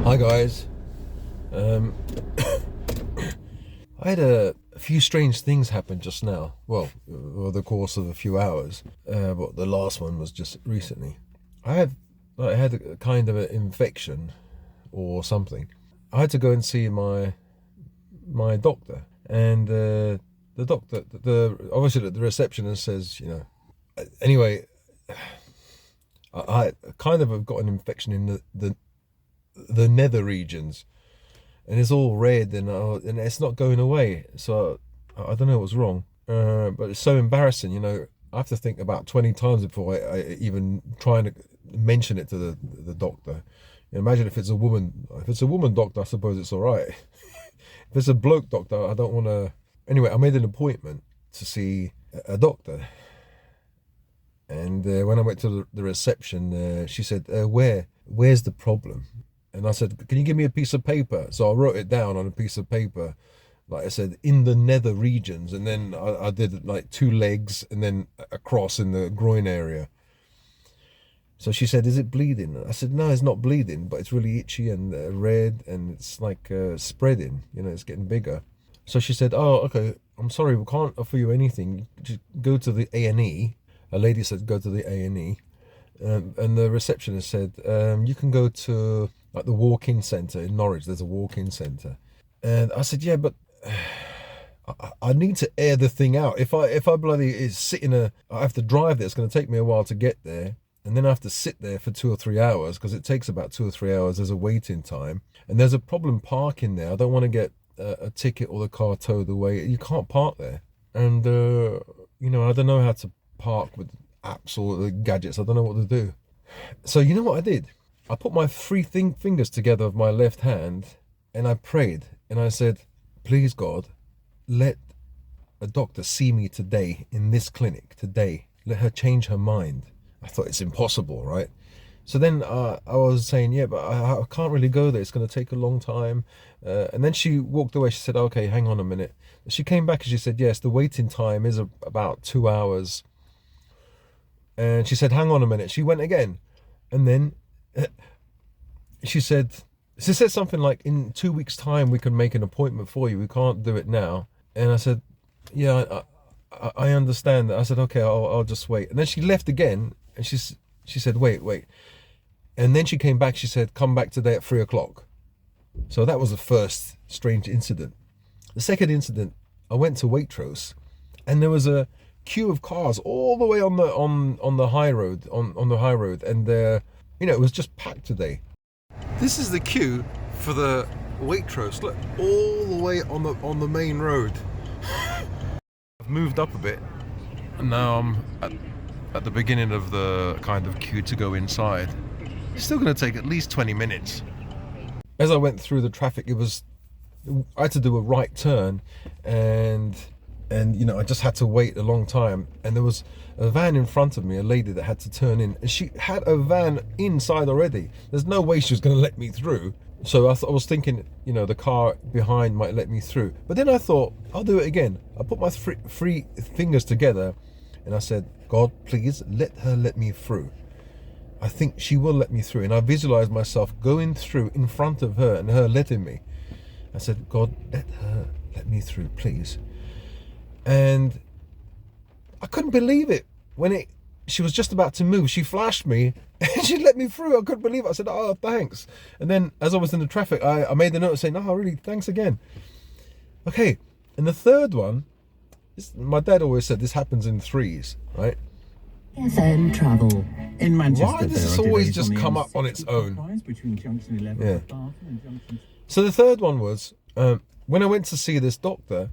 Hi guys. Um, I had a few strange things happen just now. Well, over the course of a few hours. But the last one was just recently. I had a kind of an infection or something. I had to go and see my doctor, and the doctor, the obviously the receptionist says, Anyway, I kind of have got an infection in the nether regions, and it's all red, and it's not going away. So I don't know what's wrong, but it's so embarrassing. I have to think about 20 times before I even try and mention it to the doctor. Imagine if it's a woman. If it's a woman doctor, I suppose it's all right. If it's a bloke doctor, I don't want to. Anyway, I made an appointment to see a doctor, and when I went to the reception, she said, "Where's the problem?" And I said, "Can you give me a piece of paper?" So I wrote it down on a piece of paper. Like I said, in the nether regions. And then I did like two legs and then a cross in the groin area. So she said, "Is it bleeding?" I said, "No, it's not bleeding, but it's really itchy and red, and it's like spreading, it's getting bigger." So she said, "Oh, okay, I'm sorry, we can't offer you anything. Just go to the A&E. A lady said, "Go to the A&E." And the receptionist said, "You can go to like the walk-in centre in Norwich. There's a walk-in centre." And I said, "Yeah, but I need to air the thing out. If I bloody is sitting I have to drive there. It's going to take me a while to get there, and then I have to sit there for 2 or 3 hours because it takes about 2 or 3 hours. There's a waiting time, and there's a problem parking there. I don't want to get a ticket or the car towed away. You can't park there, and I don't know how to park with apps or the gadgets. I don't know what to do." So you know what I did? I put my three fingers together of my left hand, and I prayed, and I said, "Please God, let a doctor see me today in this clinic today. Let her change her mind." I thought, it's impossible, right? So then I was saying, "Yeah, but I can't really go there. It's going to take a long time." And then she walked away. She said, "Okay, hang on a minute." She came back and she said, "Yes, the waiting time is about 2 hours." And she said, "Hang on a minute." She went again. And then she said, something like, "In 2 weeks' time, we can make an appointment for you. We can't do it now." And I said, "Yeah, I understand that." I said, "Okay, I'll just wait." And then she left again, and she said, "Wait." And then she came back. She said, "Come back today at 3 o'clock." So that was the first strange incident. The second incident, I went to Waitrose, and there was a queue of cars all the way on the high road, on the high road, and it was just packed today. This is the queue for the Waitrose. Look, all the way on the main road. I've moved up a bit, and now I'm at the beginning of the kind of queue to go inside. It's still going to take at least 20 minutes. As I went through the traffic, I had to do a right turn, and I just had to wait a long time. And there was a van in front of me, a lady that had to turn in, and she had a van inside already. There's no way she was going to let me through. So I was thinking, the car behind might let me through. But then I thought, I'll do it again. I put my three fingers together, and I said, "God, please let her let me through. I think she will let me through." And I visualized myself going through in front of her and her letting me. I said, "God, let her let me through, please." And I couldn't believe it. She was just about to move, she flashed me and she let me through. I couldn't believe it. I said, "Oh, thanks." And then as I was in the traffic, I made the note saying, "No, really, thanks again." Okay. And the third one, my dad always said this happens in threes, right? FM travel. In Manchester, why does this always just come up on its own? Yeah. So the third one was, when I went to see this doctor,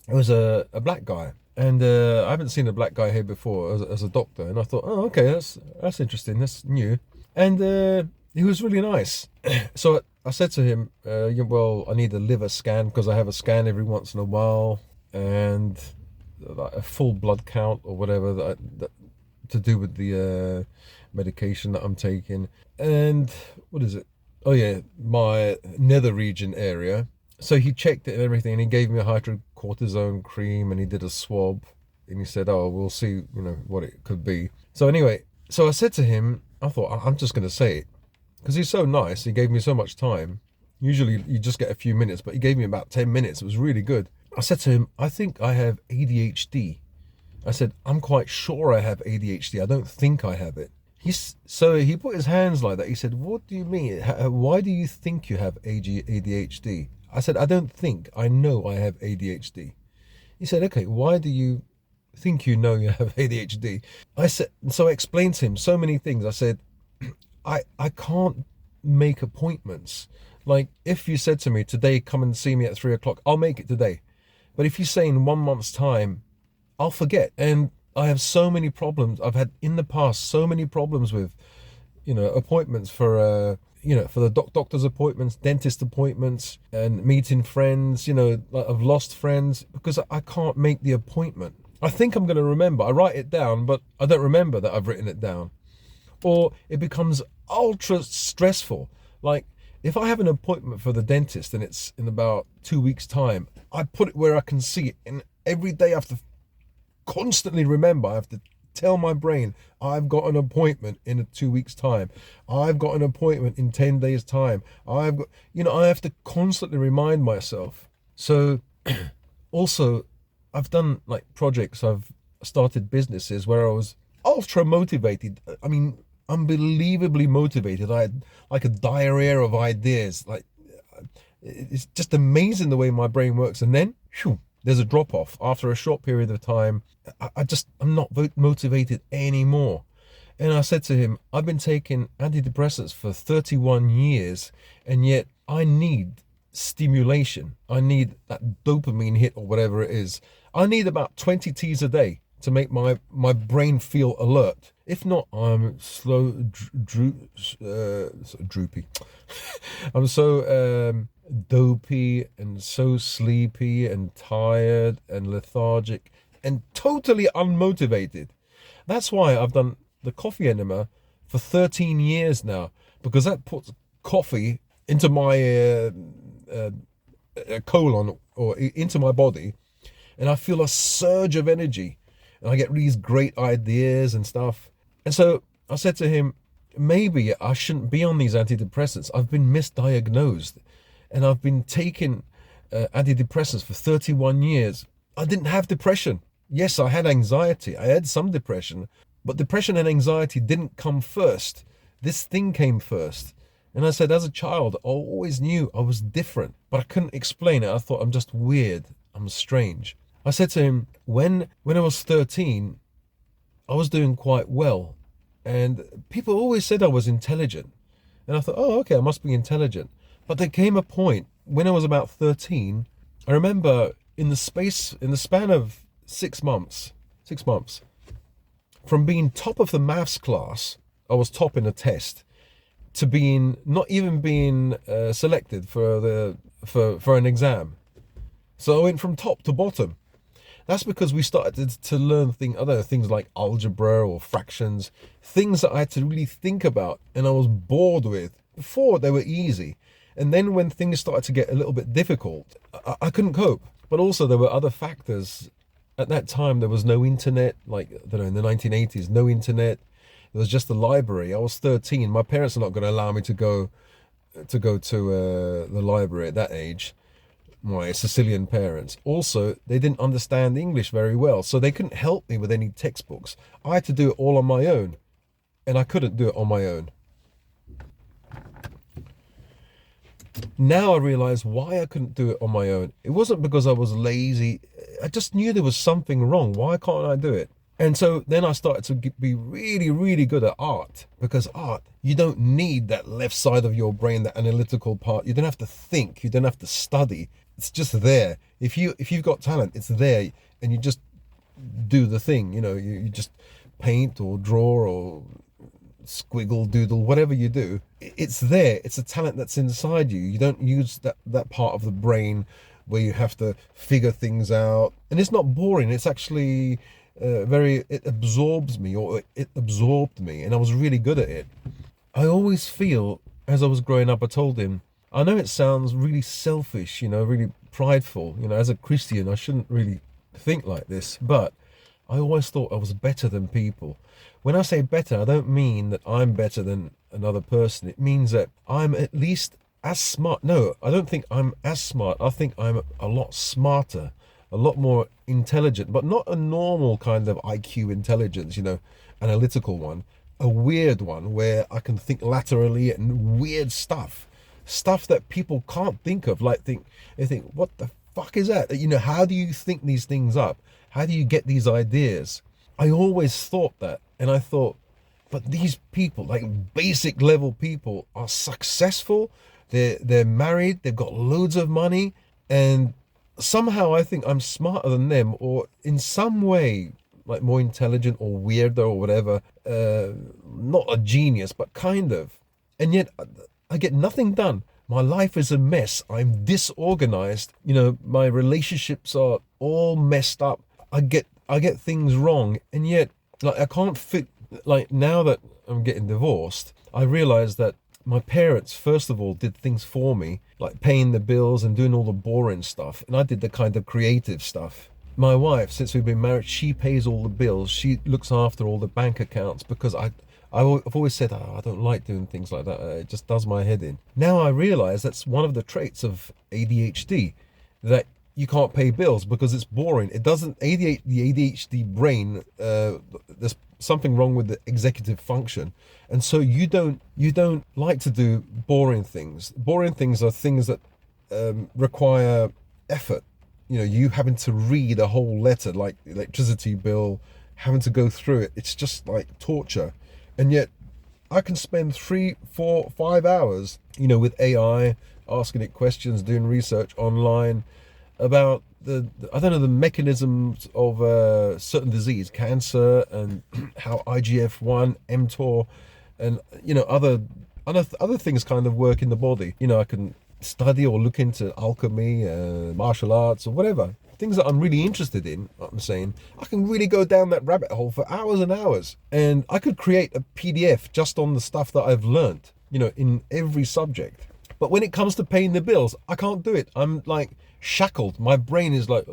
it was a black guy, and I haven't seen a black guy here before as a doctor, and I thought, "Oh, okay, that's interesting, that's new." And he was really nice. So I said to him, "Well, I need a liver scan because I have a scan every once in a while, and like a full blood count or whatever that to do with the medication that I'm taking, and what is it? Oh yeah, my nether region area." So he checked it and everything, and he gave me a hydrocortisone cream, and he did a swab, and he said, "Oh, we'll see, what it could be." So anyway, so I said to him, I thought, I'm just going to say it. because he's so nice. He gave me so much time. Usually you just get a few minutes, but he gave me about 10 minutes. It was really good. I said to him, I think I have ADHD. I said, I'm quite sure I have ADHD. I don't think I have it. So he put his hands like that. He said, what do you mean? Why do you think you have ADHD? I said, I don't think. I know I have ADHD. He said, okay, why do you think you know you have ADHD? I said, so I explained to him so many things. I said, I can't make appointments. Like, if you said to me today, come and see me at 3 o'clock, I'll make it today. But if you say in 1 month's time, I'll forget. And I have so many problems. I've had in the past so many problems with, appointments for, for the doctor's appointments, dentist appointments, and meeting friends. I've lost friends because I can't make the appointment. I think I'm going to remember. I write it down, but I don't remember that I've written it down. Or it becomes ultra stressful. Like, if I have an appointment for the dentist and it's in about 2 weeks' time, I put it where I can see it. And every day I have to constantly remember. I have to tell my brain, I've got an appointment in 2 weeks' time. I've got an appointment in 10 days' time. I have to constantly remind myself. So also, I've done like projects. I've started businesses where I was ultra motivated. I mean, unbelievably motivated. I had like a diarrhea of ideas. Like, it's just amazing the way my brain works. And then there's a drop off after a short period of time. I'm not motivated anymore. And I said to him, I've been taking antidepressants for 31 years, and yet I need stimulation. I need that dopamine hit or whatever it is. I need about 20 teas a day to make my brain feel alert. If not, I'm droopy. I'm so dopey and so sleepy and tired and lethargic and totally unmotivated. That's why I've done the coffee enema for 13 years now, because that puts coffee into my colon or into my body, and I feel a surge of energy. And I get these great ideas and stuff. And so I said to him, maybe I shouldn't be on these antidepressants. I've been misdiagnosed. And I've been taking antidepressants for 31 years. I didn't have depression. Yes, I had anxiety. I had some depression. But depression and anxiety didn't come first. This thing came first. And I said, as a child, I always knew I was different. But I couldn't explain it. I thought, I'm just weird. I'm strange. I said to him, when I was 13, I was doing quite well. And people always said I was intelligent. And I thought, oh, okay, I must be intelligent. But there came a point when I was about 13, I remember in the span of 6 months, from being top of the maths class, I was top in a test, to not even being selected for an exam. So I went from top to bottom. That's because we started to learn other things like algebra or fractions, things that I had to really think about and I was bored with. Before, they were easy. And then when things started to get a little bit difficult, I couldn't cope. But also there were other factors. At that time, there was no internet, like, I don't know, in the 1980s, no internet. There was just the library. I was 13. My parents are not going to allow me to go to the library at that age. My Sicilian parents. Also, they didn't understand English very well, so they couldn't help me with any textbooks. I had to do it all on my own, and I couldn't do it on my own. Now I realize why I couldn't do it on my own. It wasn't because I was lazy. I just knew there was something wrong. Why can't I do it? And so then I started to be really, really good at art, because art, you don't need that left side of your brain, that analytical part. You don't have to think. You don't have to study. It's just there. If you've got talent, it's there, and you just do the thing. You just paint or draw or squiggle, doodle, whatever you do. It's there. It's a talent that's inside you. You don't use that part of the brain where you have to figure things out. And it's not boring. It's actually it absorbs me, or it absorbed me, and I was really good at it. I always feel, as I was growing up, I told him, I know it sounds really selfish, really prideful. As a Christian, I shouldn't really think like this, but I always thought I was better than people. When I say better, I don't mean that I'm better than another person. It means that I'm at least as smart. No, I don't think I'm as smart. I think I'm a lot smarter, a lot more intelligent, but not a normal kind of IQ intelligence, analytical one, a weird one where I can think laterally and weird stuff that people can't think of. They think, what the fuck is that? How do you think these things up? How do you get these ideas? I always thought that, and I thought, but these people, like basic level people, are successful. They're married. They've got loads of money, and somehow I think I'm smarter than them, or in some way, like more intelligent or weirder or whatever. Not a genius, but kind of. And yet, I get nothing done. My life is a mess. I'm disorganized. My relationships are all messed up. I get things wrong, and yet, like, I can't fit. Like, now that I'm getting divorced, I realize that my parents, first of all, did things for me, like paying the bills and doing all the boring stuff, and I did the kind of creative stuff. My wife, since we've been married, she pays all the bills. She looks after all the bank accounts, because I've always said, oh, I don't like doing things like that. It just does my head in. Now I realize that's one of the traits of ADHD, that you can't pay bills because it's boring. It doesn't, the ADHD brain, there's something wrong with the executive function. And so you don't like to do boring things. Boring things are things that require effort. You having to read a whole letter, like electricity bill, having to go through it. It's just like torture. And yet I can spend 3, 4, 5 hours, with AI, asking it questions, doing research online about the mechanisms of a certain disease, cancer, and how IGF-1, mTOR, and other things kind of work in the body. I can study or look into alchemy, martial arts, or whatever. Things that I'm really interested in, I'm saying, I can really go down that rabbit hole for hours and hours. And I could create a PDF just on the stuff that I've learned, in every subject. But when it comes to paying the bills, I can't do it. I'm like shackled. My brain is like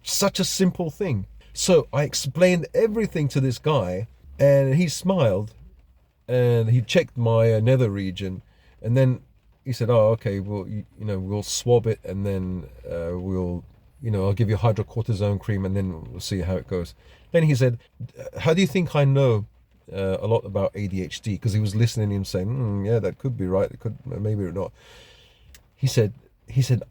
such a simple thing. So I explained everything to this guy, and he smiled, and he checked my nether region, and then he said, "Oh, okay. Well, we'll swab it, and then I'll give you hydrocortisone cream, and then we'll see how it goes." Then he said, "How do you think I know a lot about ADHD?" Because he was listening to him saying, "Yeah, that could be right. It could, maybe not." He said,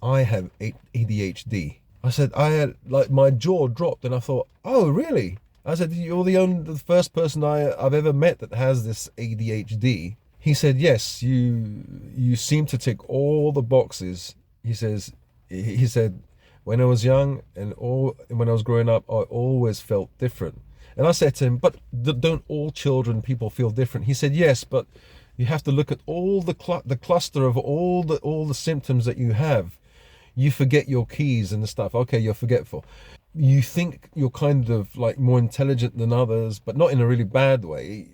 "I have ADHD." I said, I had, like, my jaw dropped, and I thought, "Oh, really?" I said, "You're the first person I've ever met that has this ADHD." He said, "Yes, you seem to tick all the boxes." He said, "When I was young and when I was growing up, I always felt different." And I said to him, "But don't all people feel different?" He said, "Yes, but you have to look at all the cluster of all the symptoms that you have. You forget your keys and the stuff. Okay, you're forgetful. You think you're kind of like more intelligent than others, but not in a really bad way.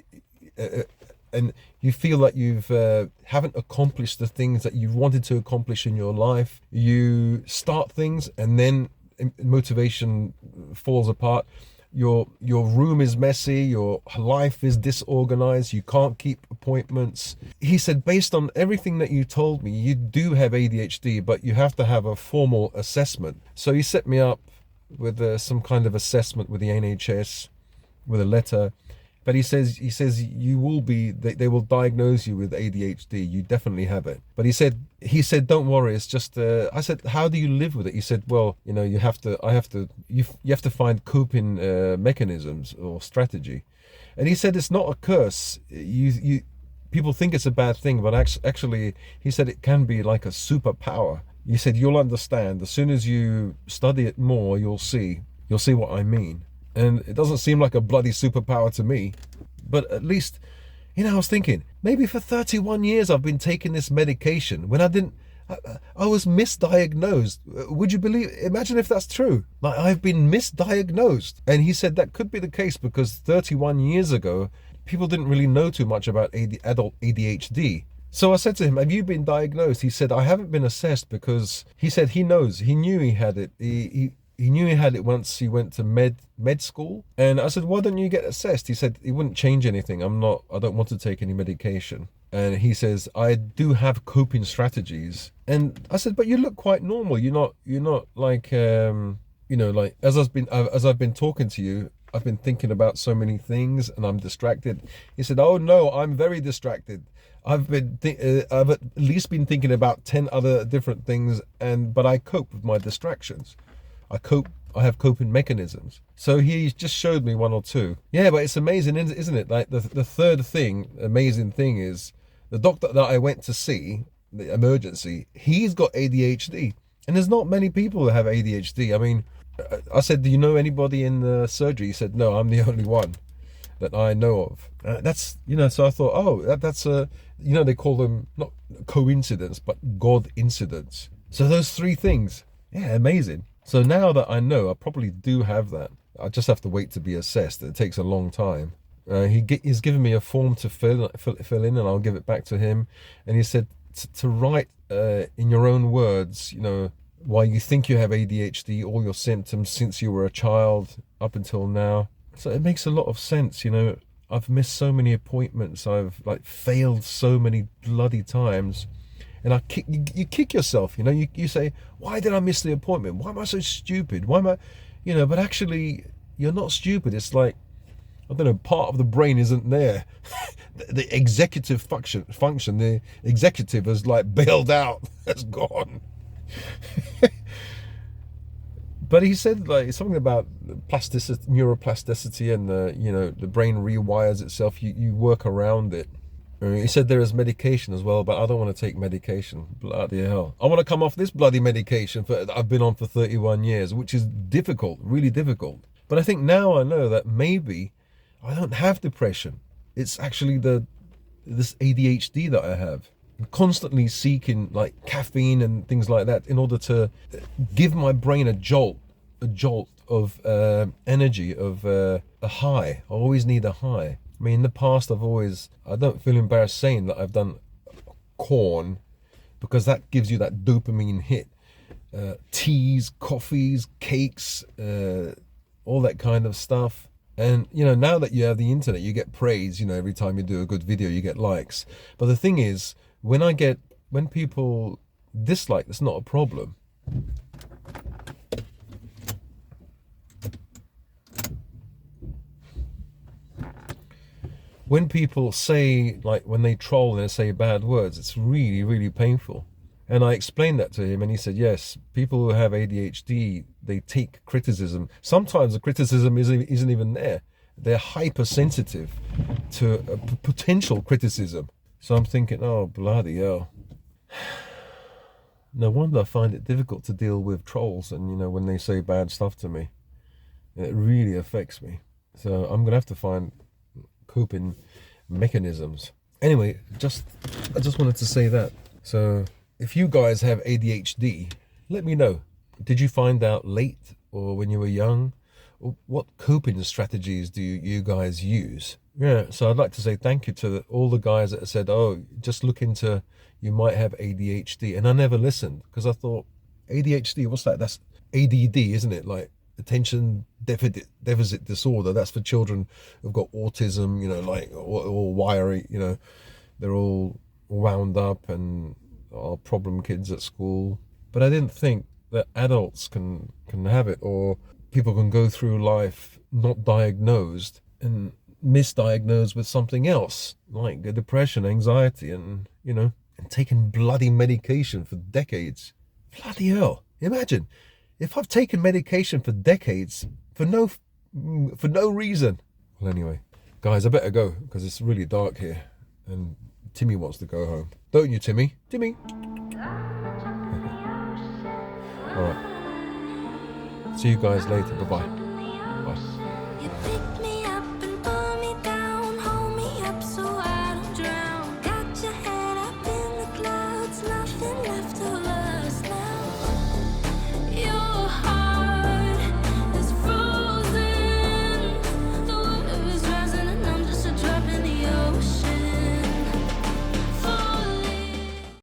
And you feel that you've haven't accomplished the things that you've wanted to accomplish in your life. You start things, and then motivation falls apart. Your room is messy, your life is disorganized, you can't keep appointments." He said, "Based on everything that you told me, you do have ADHD, but you have to have a formal assessment." So he set me up with some kind of assessment with the NHS, with a letter. But he says you will be, they will diagnose you with ADHD. You definitely have it. But he said, "Don't worry. It's just." I said, "How do you live with it?" He said, "Well, you have to find coping mechanisms or strategy." And he said, "It's not a curse. People think it's a bad thing, but actually, he said, it can be like a superpower." He said, "You'll understand. As soon as you study it more, you'll see what I mean." And it doesn't seem like a bloody superpower to me. But at least, I was thinking, maybe for 31 years I've been taking this medication when I was misdiagnosed. Would you imagine if that's true? Like, I've been misdiagnosed. And he said that could be the case because 31 years ago, people didn't really know too much about adult ADHD. So I said to him, "Have you been diagnosed?" He said, "I haven't been assessed," because he said he knew he had it. he knew he had it once he went to med school. And I said, why don't you get assessed? He said it wouldn't change anything. I don't want to take any medication. And he says, I do have coping strategies. And I said, but you look quite normal. You're not like, like as I've been talking to you, I've been thinking about so many things and I'm distracted. He said, oh no, I'm very distracted. I've at least been thinking about 10 other different things, but I cope with my distractions. I have coping mechanisms. So he just showed me one or two. Yeah, but it's amazing, isn't it? Like the third amazing thing is the doctor that I went to see, the emergency, he's got ADHD. And there's not many people that have ADHD. I mean, I said, do you know anybody in the surgery? He said, no, I'm the only one that I know of. That's, so I thought, oh, that's they call them not coincidence, but God incidents. So those three things, yeah, amazing. So now that I know, I probably do have that. I just have to wait to be assessed. It takes a long time. He's given me a form to fill in, and I'll give it back to him. And he said to write in your own words, why you think you have ADHD, all your symptoms since you were a child up until now. So it makes a lot of sense, I've missed so many appointments. I've failed so many bloody times. And you kick yourself, you say, why did I miss the appointment? Why am I so stupid? Why am I, but actually you're not stupid. It's like, I don't know, part of the brain isn't there. the executive function, the executive has bailed out, has gone. But he said something about plasticity, neuroplasticity, and the brain rewires itself. You work around it. He said there is medication as well, but I don't want to take medication. Bloody hell! I want to come off this bloody medication that I've been on for 31 years, which is difficult, really difficult. But I think now I know that maybe I don't have depression. It's actually this ADHD that I have. I'm constantly seeking caffeine and things like that in order to give my brain a jolt of energy, of a high. I always need a high. I mean, in the past, I don't feel embarrassed saying that I've done corn, because that gives you that dopamine hit. Teas, coffees, cakes, all that kind of stuff. And, now that you have the internet, you get praise, every time you do a good video, you get likes. But the thing is, when people dislike, that's not a problem. When people say, when they troll and they say bad words, it's really, really painful. And I explained that to him, and he said, yes, people who have ADHD, they take criticism. Sometimes the criticism isn't even there. They're hypersensitive to a potential criticism. So I'm thinking, oh, bloody hell. No wonder I find it difficult to deal with trolls and, when they say bad stuff to me. It really affects me. So I'm going to have to find coping mechanisms. Anyway, I just wanted to say that. So if you guys have ADHD, let me know. Did you find out late or when you were young? What coping strategies do you guys use? Yeah, so I'd like to say thank you to all the guys that said, oh, just look into, you might have ADHD. And I never listened, because I thought, ADHD, what's that? That's ADD, isn't it? Attention deficit disorder. That's for children who've got autism, all wiry, they're all wound up and are problem kids at school. But I didn't think that adults can have it, or people can go through life not diagnosed and misdiagnosed with something else, like depression, anxiety, and taking bloody medication for decades. Bloody hell. Imagine if I've taken medication for decades for no reason. Well, anyway, guys, I better go, because it's really dark here and Timmy wants to go home. Don't you, Timmy? Timmy? All right. See you guys later. Bye-bye.